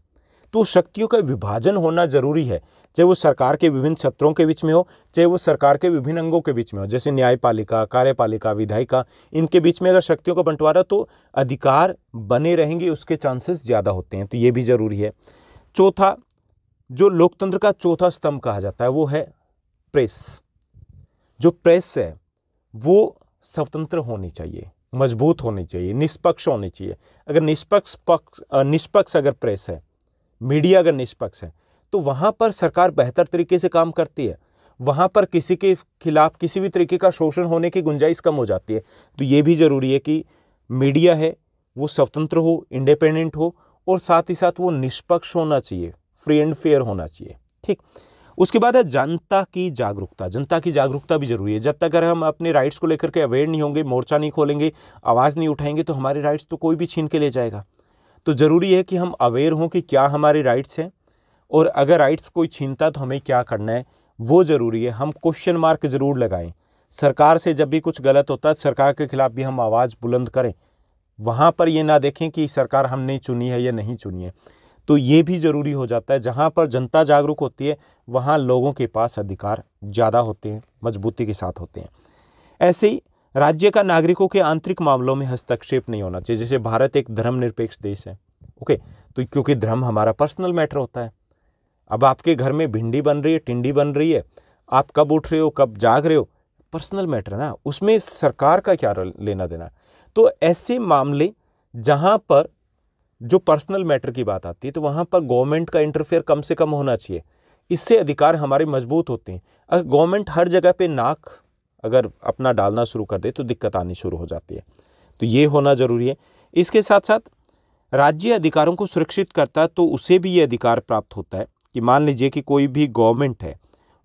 Speaker 1: तो शक्तियों का विभाजन होना जरूरी है, चाहे वो सरकार के विभिन्न क्षेत्रों के बीच में हो, चाहे वो सरकार के विभिन्न अंगों के बीच में हो, जैसे न्यायपालिका, कार्यपालिका, विधायिका, इनके बीच में अगर शक्तियों का बंटवारा तो अधिकार बने रहेंगे, उसके चांसेस ज़्यादा होते हैं। तो ये भी जरूरी है। चौथा, जो लोकतंत्र का चौथा स्तंभ कहा जाता है वो है प्रेस। जो प्रेस है वो स्वतंत्र होनी चाहिए, मजबूत होनी चाहिए, निष्पक्ष होनी चाहिए। अगर निष्पक्ष अगर प्रेस है, मीडिया अगर निष्पक्ष है, तो वहां पर सरकार बेहतर तरीके से काम करती है। वहां पर किसी के खिलाफ किसी भी तरीके का शोषण होने की गुंजाइश कम हो जाती है। तो ये भी जरूरी है कि मीडिया है वो स्वतंत्र हो, इंडिपेंडेंट हो, और साथ ही साथ वो निष्पक्ष होना चाहिए, फ्री एंड फेयर होना चाहिए। ठीक। उसके बाद है जनता की जागरूकता। जनता की जागरूकता भी जरूरी है। जब तक अगर हम अपने राइट्स को लेकर के अवेयर नहीं होंगे, मोर्चा नहीं खोलेंगे, आवाज़ नहीं उठाएंगे, तो हमारे राइट्स तो कोई भी छीन के ले जाएगा। तो ज़रूरी है कि हम अवेयर हों कि क्या हमारे राइट्स हैं, और अगर राइट्स कोई छीनता तो हमें क्या करना है, वो ज़रूरी है। हम क्वेश्चन मार्क ज़रूर लगाएं। सरकार से जब भी कुछ गलत होता है, सरकार के खिलाफ भी हम आवाज़ बुलंद करें। वहाँ पर ये ना देखें कि सरकार हमने चुनी है या नहीं चुनी है। तो ये भी ज़रूरी हो जाता है। जहाँ पर जनता जागरूक होती है वहाँ लोगों के पास अधिकार ज़्यादा होते हैं, मजबूती के साथ होते हैं। ऐसे ही राज्य का नागरिकों के आंतरिक मामलों में हस्तक्षेप नहीं होना चाहिए। जैसे भारत एक धर्मनिरपेक्ष देश है, ओके, तो क्योंकि धर्म हमारा पर्सनल मैटर होता है। अब आपके घर में भिंडी बन रही है, टिंडी बन रही है, आप कब उठ रहे हो, कब जाग रहे हो, पर्सनल मैटर है ना, उसमें सरकार का क्या लेना देना। तो ऐसे मामले जहाँ पर जो पर्सनल मैटर की बात आती है, तो वहाँ पर गवर्नमेंट का इंटरफेयर कम से कम होना चाहिए। इससे अधिकार हमारे मजबूत होते हैं। अगर गवर्नमेंट हर जगह पे नाक अगर अपना डालना शुरू कर दे तो दिक्कत आनी शुरू हो जाती है। तो ये होना ज़रूरी है। इसके साथ साथ राज्य अधिकारों को सुरक्षित करता है, तो उसे भी ये अधिकार प्राप्त होता है कि मान लीजिए कि कोई भी गवर्नमेंट है,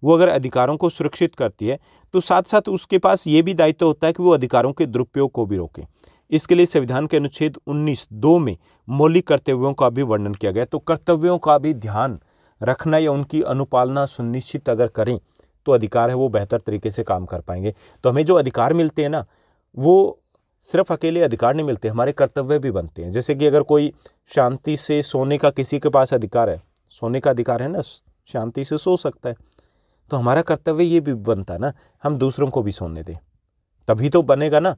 Speaker 1: वो अगर अधिकारों को सुरक्षित करती है तो साथ साथ उसके पास ये भी दायित्व होता है कि वो अधिकारों के दुरुपयोग को भी रोके। इसके लिए संविधान के अनुच्छेद 19(2) में मौलिक कर्तव्यों का भी वर्णन किया गया। तो कर्तव्यों का भी ध्यान रखना या उनकी अनुपालना सुनिश्चित अगर करें तो अधिकार है वो बेहतर तरीके से काम कर पाएंगे। तो हमें जो अधिकार मिलते हैं ना, वो सिर्फ अकेले अधिकार नहीं मिलते, हमारे कर्तव्य भी बनते हैं। जैसे कि अगर कोई शांति से सोने का किसी के पास अधिकार है, सोने का अधिकार है ना, शांति से सो सकता है, तो हमारा कर्तव्य ये भी बनता है ना, हम दूसरों को भी सोने दें, तभी तो बनेगा ना।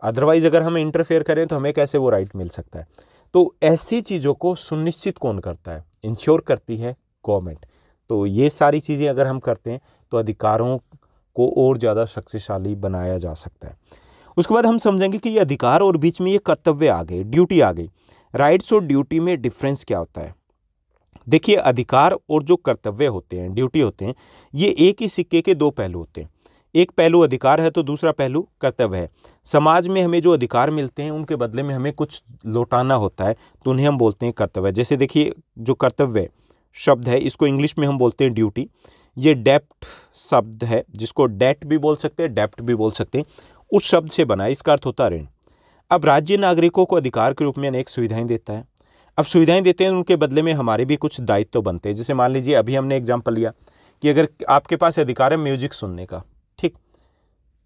Speaker 1: अदरवाइज अगर हम इंटरफेयर करें तो हमें कैसे वो राइट मिल सकता है। तो ऐसी चीज़ों को सुनिश्चित कौन करता है, इंश्योर करती है गवर्नमेंट। तो ये सारी चीज़ें अगर हम करते हैं तो अधिकारों को और ज़्यादा शक्तिशाली बनाया जा सकता है। उसके बाद हम समझेंगे कि ये अधिकार और बीच में ये कर्तव्य आ गए, ड्यूटी आ गई। राइट्स और ड्यूटी में डिफरेंस क्या होता है? देखिए, अधिकार और जो कर्तव्य होते हैं, ड्यूटी होते हैं, ये एक ही सिक्के के दो पहलू होते हैं। एक पहलू अधिकार है तो दूसरा पहलू कर्तव्य है। समाज में हमें जो अधिकार मिलते हैं उनके बदले में हमें कुछ लौटाना होता है, तो उन्हें हम बोलते हैं कर्तव्य। जैसे देखिए, जो कर्तव्य शब्द है इसको इंग्लिश में हम बोलते हैं ड्यूटी। ये डेप्ट शब्द है, जिसको डेट भी बोल सकते हैं, डेप्ट भी बोल सकते हैं, उस शब्द से बना है। इसका अर्थ होता है ऋण। अब राज्य नागरिकों को अधिकार के रूप में अनेक सुविधाएं देता है। अब सुविधाएं देते हैं, उनके बदले में हमारे भी कुछ दायित्व बनते हैं। जैसे मान लीजिए अभी हमने एग्जाम्पल लिया कि अगर आपके पास अधिकार है म्यूजिक सुनने का, ठीक,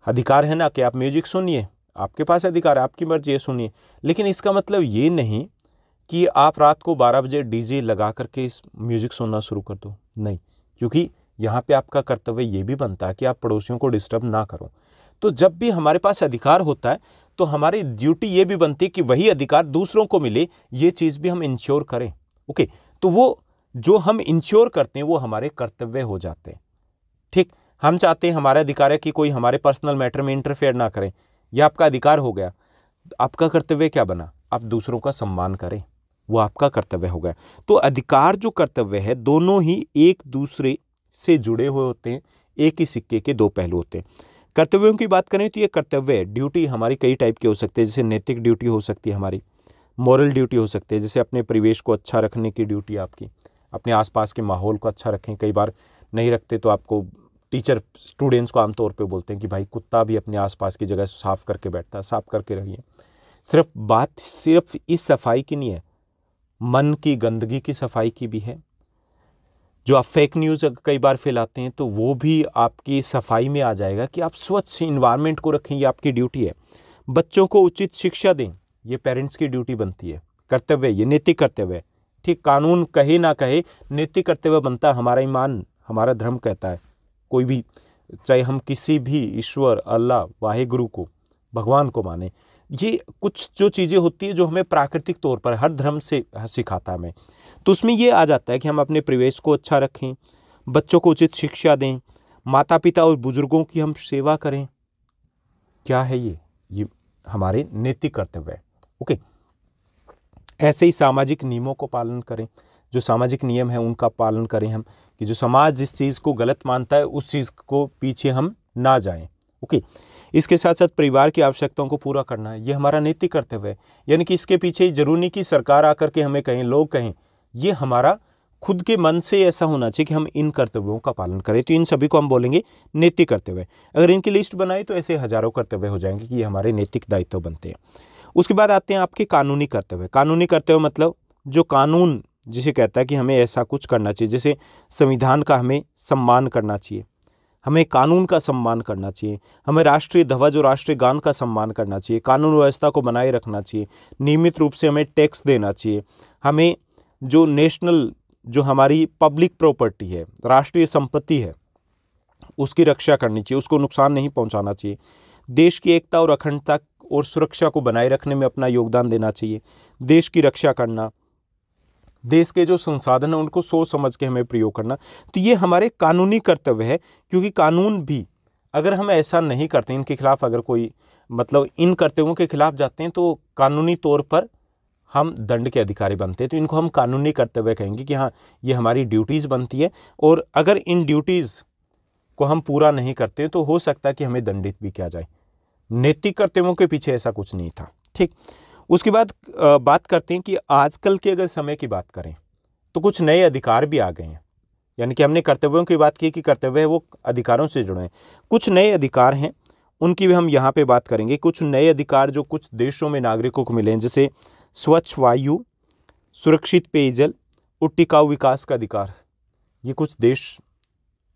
Speaker 1: अधिकार है ना कि आप म्यूजिक सुनिए, आपके पास अधिकार है, आपकी मर्जी है, सुनिए। लेकिन इसका मतलब ये नहीं कि आप रात को 12 बजे डीजे लगा करके म्यूजिक सुनना शुरू कर दो, नहीं, क्योंकि यहाँ पे आपका कर्तव्य ये भी बनता है कि आप पड़ोसियों को डिस्टर्ब ना करो। तो जब भी हमारे पास अधिकार होता है तो हमारी ड्यूटी ये भी बनती है कि वही अधिकार दूसरों को मिले, ये चीज़ भी हम इंश्योर करें। ओके, तो वो जो हम इंश्योर करते हैं वो हमारे कर्तव्य हो जाते हैं। ठीक, हम चाहते हैं, हमारा अधिकार है कि कोई हमारे पर्सनल मैटर में इंटरफेयर ना करें, यह आपका अधिकार हो गया। आपका कर्तव्य क्या बना? आप दूसरों का सम्मान करें, वो आपका कर्तव्य हो गया। तो अधिकार जो कर्तव्य है दोनों ही एक दूसरे से जुड़े हुए होते हैं, एक ही सिक्के के दो पहलू होते हैं। कर्तव्यों की बात करें तो ये कर्तव्य ड्यूटी हमारी कई टाइप की हो सकती है। जैसे नैतिक ड्यूटी हो सकती है, हमारी मॉरल ड्यूटी हो सकती है, जैसे अपने परिवेश को अच्छा रखने की ड्यूटी आपकी, अपने आसपास के माहौल को अच्छा रखें। कई बार नहीं रखते तो आपको टीचर स्टूडेंट्स को आमतौर पे बोलते हैं कि भाई कुत्ता भी अपने आसपास की जगह साफ करके बैठता है, साफ करके रहिए। सिर्फ इस सफाई की नहीं है, मन की गंदगी की सफाई की भी है। जो आप फेक न्यूज़ कई बार फैलाते हैं तो वो भी आपकी सफाई में आ जाएगा कि आप स्वच्छ इन्वायरमेंट को रखें, ये आपकी ड्यूटी है। बच्चों को उचित शिक्षा दें, ये पेरेंट्स की ड्यूटी बनती है। कर्तव्य, ये नैतिक कर्तव्य है। ठीक, कानून कहे ना कहे नैतिक कर्तव्य बनता है। हमारा ईमान, हमारा धर्म कहता है, कोई भी, चाहे हम किसी भी ईश्वर, अल्लाह, वाहेगुरु को, भगवान को माने, ये कुछ जो चीज़ें होती है जो हमें प्राकृतिक तौर पर हर धर्म से सिखाता है हमें, तो उसमें ये आ जाता है कि हम अपने परिवेश को अच्छा रखें, बच्चों को उचित शिक्षा दें, माता पिता और बुजुर्गों की हम सेवा करें। क्या है ये हमारे नैतिक कर्तव्य है। ओके, ऐसे ही सामाजिक नियमों को पालन करें। जो सामाजिक नियम है उनका पालन करें हम, कि जो समाज जिस चीज़ को गलत मानता है उस चीज़ को पीछे हम ना जाएं। ओके, इसके साथ साथ परिवार की आवश्यकताओं को पूरा करना है, ये हमारा नैतिक कर्तव्य है। यानी कि इसके पीछे जरूरी नहीं कि सरकार आकर के हमें कहें, लोग कहें, ये हमारा खुद के मन से ऐसा होना चाहिए कि हम इन कर्तव्यों का पालन करें। तो इन सभी को हम बोलेंगे नैतिक कर्तव्य। अगर इनकी लिस्ट बनाई तो ऐसे हजारों कर्तव्य हो जाएंगे कि ये हमारे नैतिक दायित्व बनते हैं। उसके बाद आते हैं आपके कानूनी कर्तव्य। कानूनी कर्तव्य मतलब जो कानून जिसे कहता है कि हमें ऐसा कुछ करना चाहिए, जैसे संविधान का हमें सम्मान करना चाहिए, हमें कानून का सम्मान करना चाहिए, हमें राष्ट्रीय ध्वज और राष्ट्रीय गान का सम्मान करना चाहिए, कानून व्यवस्था को बनाए रखना चाहिए, नियमित रूप से हमें टैक्स देना चाहिए, हमें जो नेशनल, जो हमारी पब्लिक प्रॉपर्टी है, राष्ट्रीय संपत्ति है, उसकी रक्षा करनी चाहिए, उसको नुकसान नहीं पहुंचाना चाहिए, देश की एकता और अखंडता और सुरक्षा को बनाए रखने में अपना योगदान देना चाहिए, देश की रक्षा करना, देश के जो संसाधन हैं उनको सोच समझ के हमें प्रयोग करना। तो ये हमारे कानूनी कर्तव्य है, क्योंकि कानून भी अगर हम ऐसा नहीं करते, इनके खिलाफ अगर कोई मतलब इन कर्तव्यों के खिलाफ जाते हैं तो कानूनी तौर पर हम दंड के अधिकारी बनते हैं। तो इनको हम कानूनी कर्तव्य कहेंगे कि हाँ, ये हमारी ड्यूटीज़ बनती है, और अगर इन ड्यूटीज़ को हम पूरा नहीं करते तो हो सकता है कि हमें दंडित भी किया जाए। नैतिक कर्तव्यों के पीछे ऐसा कुछ नहीं था। ठीक, उसके बाद बात करते हैं कि आजकल के अगर समय की बात करें तो कुछ नए अधिकार भी आ गए हैं। यानी कि हमने कर्तव्यों की बात की कि कर्तव्य है वो अधिकारों से जुड़े हैं, कुछ नए अधिकार हैं, उनकी भी हम यहाँ पे बात करेंगे। कुछ नए अधिकार जो कुछ देशों में नागरिकों को मिले हैं, जैसे स्वच्छ वायु, सुरक्षित पेयजल और टिकाऊ विकास का अधिकार। ये कुछ देश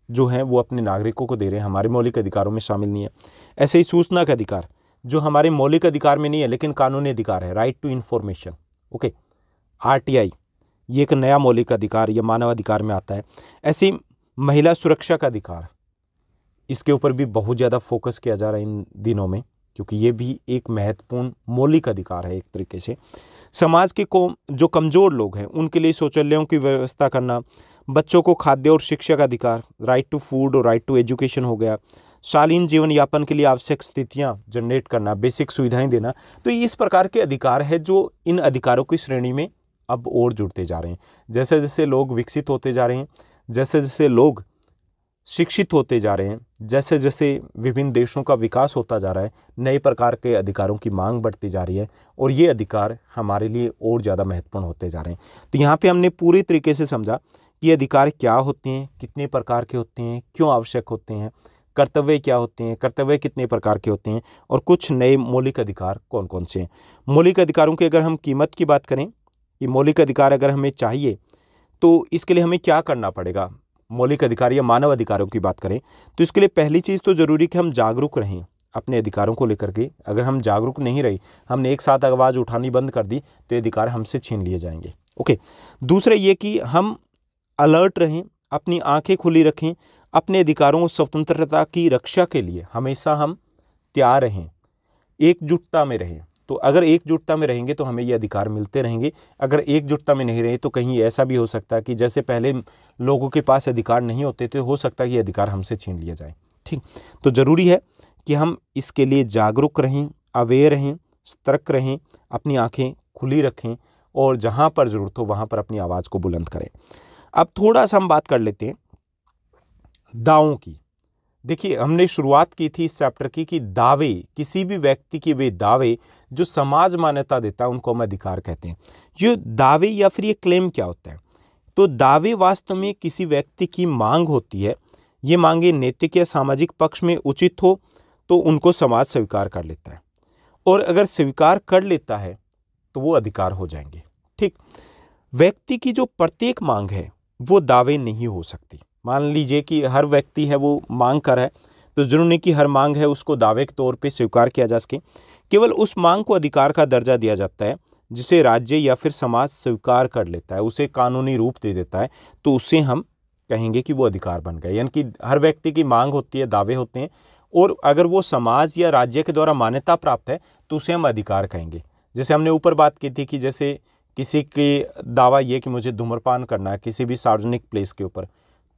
Speaker 1: जो हैं वो अपने नागरिकों को दे रहे हैं, हमारे मौलिक अधिकारों में शामिल नहीं है। ऐसे ही सूचना का अधिकार जो हमारे मौलिक अधिकार में नहीं है लेकिन कानूनी अधिकार है, right to information. Okay, RTI, ये एक नया मौलिक अधिकार या मानव अधिकार में आता है। ऐसे ही महिला सुरक्षा का अधिकार, इसके ऊपर भी बहुत ज़्यादा फोकस किया जा रहा है इन दिनों में, क्योंकि ये भी एक महत्वपूर्ण मौलिक अधिकार है एक तरीके से। समाज के जो कमज़ोर लोग हैं उनके लिए शौचालयों की व्यवस्था करना, बच्चों को खाद्य और शिक्षा का अधिकार, राइट टू फूड और राइट टू एजुकेशन हो गया, शालीन जीवन यापन के लिए आवश्यक स्थितियां जनरेट करना, बेसिक सुविधाएं देना। तो इस प्रकार के अधिकार है जो इन अधिकारों की श्रेणी में अब और जुड़ते जा रहे हैं। जैसे जैसे लोग विकसित होते जा रहे हैं, जैसे जैसे लोग शिक्षित होते जा रहे हैं, जैसे जैसे विभिन्न देशों का विकास होता जा रहा है, नए प्रकार के अधिकारों की मांग बढ़ती जा रही है और ये अधिकार हमारे लिए और ज़्यादा महत्वपूर्ण होते जा रहे हैं। तो यहाँ पे हमने पूरी तरीके से समझा कि ये अधिकार क्या होते हैं, कितने प्रकार के होते हैं, क्यों आवश्यक होते हैं, कर्तव्य क्या होते हैं, कर्तव्य कितने प्रकार के होते हैं, और कुछ नए मौलिक अधिकार कौन कौन से हैं। मौलिक अधिकारों की अगर हम कीमत की बात करें कि मौलिक अधिकार अगर हमें चाहिए तो इसके लिए हमें क्या करना पड़ेगा, मौलिक अधिकार या मानव अधिकारों की बात करें तो इसके लिए पहली चीज़ तो ज़रूरी कि हम जागरूक रहें अपने अधिकारों को लेकर के। अगर हम जागरूक नहीं रहे, हमने एक साथ आवाज़ उठानी बंद कर दी तो ये अधिकार हमसे छीन लिए जाएंगे। ओके, दूसरा ये कि हम अलर्ट रहें, अपनी आंखें खुली रखें, अपने अधिकारों और स्वतंत्रता की रक्षा के लिए हमेशा हम तैयार रहें, एकजुटता में रहें। तो अगर एकजुटता में रहेंगे तो हमें ये अधिकार मिलते रहेंगे। अगर एकजुटता में नहीं रहे तो कहीं ऐसा भी हो सकता है कि जैसे पहले लोगों के पास अधिकार नहीं होते थे, हो सकता है कि ये अधिकार हमसे छीन लिया जाए। ठीक, तो ज़रूरी है कि हम इसके लिए जागरूक रहें, अवेयर रहें, सतर्क रहें, अपनी आंखें खुली रखें और जहाँ पर ज़रूरत हो वहाँ पर अपनी आवाज़ को बुलंद करें। अब थोड़ा सा हम बात कर लेते हैं दावों की। देखिए, हमने शुरुआत की थी इस चैप्टर की कि दावे, किसी भी व्यक्ति के वे दावे जो समाज मान्यता देता है उनको हम अधिकार कहते हैं। ये दावे या फिर ये क्लेम क्या होता है? तो दावे वास्तव में किसी व्यक्ति की मांग होती है। ये मांगे नैतिक या सामाजिक पक्ष में उचित हो तो उनको समाज स्वीकार कर लेता है, और अगर स्वीकार कर लेता है तो वो अधिकार हो जाएंगे। ठीक, व्यक्ति की जो प्रत्येक मांग है वो दावे नहीं हो सकती। मान लीजिए कि हर व्यक्ति है वो मांग कर है, तो जरूरी नहीं कि हर मांग है उसको दावे के तौर पे स्वीकार किया जा सके। केवल उस मांग को अधिकार का दर्जा दिया जाता है जिसे राज्य या फिर समाज स्वीकार कर लेता है, उसे कानूनी रूप दे देता है, तो उससे हम कहेंगे कि वो अधिकार बन गए। यानी कि हर व्यक्ति की मांग होती है, दावे होते हैं, और अगर वो समाज या राज्य के द्वारा मान्यता प्राप्त है तो उसे हम अधिकार कहेंगे। जैसे हमने ऊपर बात की थी कि जैसे किसी की दावा ये कि मुझे धूम्रपान करना है किसी भी सार्वजनिक प्लेस के ऊपर,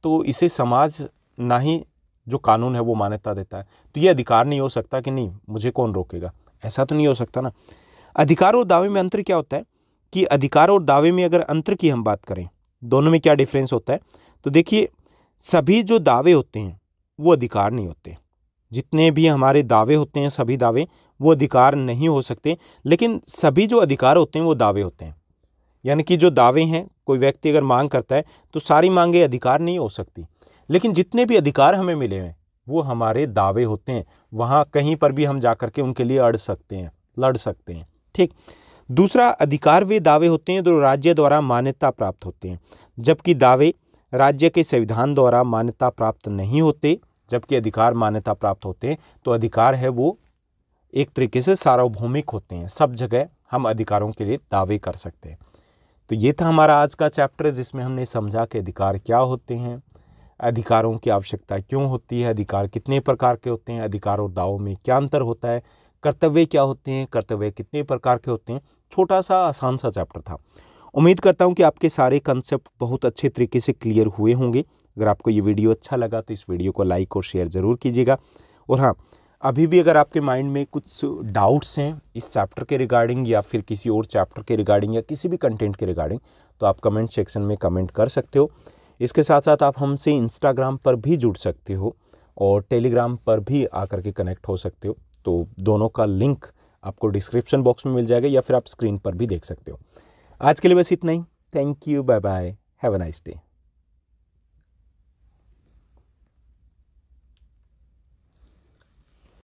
Speaker 1: तो इसे समाज ना ही जो कानून है वो मान्यता देता है, तो ये अधिकार नहीं हो सकता कि नहीं मुझे कौन रोकेगा, ऐसा तो नहीं हो सकता ना। अधिकार और दावे में अंतर क्या होता है कि अधिकार और दावे में अगर अंतर की हम बात करें, दोनों में क्या डिफरेंस होता है, तो देखिए सभी जो दावे होते हैं वो अधिकार नहीं होते। जितने भी हमारे दावे होते हैं सभी दावे वो अधिकार नहीं हो सकते, लेकिन सभी जो अधिकार होते हैं वो दावे होते हैं। यानी कि जो दावे हैं, कोई व्यक्ति अगर मांग करता है तो सारी मांगे अधिकार नहीं हो सकती, लेकिन जितने भी अधिकार हमें मिले हैं वो हमारे दावे होते हैं। वहाँ कहीं पर भी हम जाकर के उनके लिए अड़ सकते हैं, लड़ सकते हैं। ठीक, दूसरा, अधिकार वे दावे होते हैं जो राज्य द्वारा मान्यता प्राप्त होते हैं, जबकि दावे राज्य के संविधान द्वारा मान्यता प्राप्त नहीं होते। जबकि अधिकार मान्यता प्राप्त होते हैं, तो अधिकार है वो एक तरीके से सार्वभौमिक होते हैं, सब जगह हम अधिकारों के लिए दावे कर सकते हैं। तो ये था हमारा आज का चैप्टर जिसमें हमने समझा कि अधिकार क्या होते हैं, अधिकारों की आवश्यकता क्यों होती है, अधिकार कितने प्रकार के होते हैं, अधिकार और दावों में क्या अंतर होता है, कर्तव्य क्या होते हैं, कर्तव्य कितने प्रकार के होते हैं। छोटा सा आसान सा चैप्टर था। उम्मीद करता हूँ कि आपके सारे कंसेप्ट बहुत अच्छे तरीके से क्लियर हुए होंगे। अगर आपको ये वीडियो अच्छा लगा तो इस वीडियो को लाइक और शेयर ज़रूर कीजिएगा। और हाँ, अभी भी अगर आपके माइंड में कुछ डाउट्स हैं इस चैप्टर के रिगार्डिंग या फिर किसी और चैप्टर के रिगार्डिंग या किसी भी कंटेंट के रिगार्डिंग, तो आप कमेंट सेक्शन में कमेंट कर सकते हो। इसके साथ साथ आप हमसे इंस्टाग्राम पर भी जुड़ सकते हो और टेलीग्राम पर भी आकर के कनेक्ट हो सकते हो। तो दोनों का लिंक आपको डिस्क्रिप्शन बॉक्स में मिल जाएगा या फिर आप स्क्रीन पर भी देख सकते हो। आज के लिए बस इतना ही। Thank you, bye bye, have a nice day.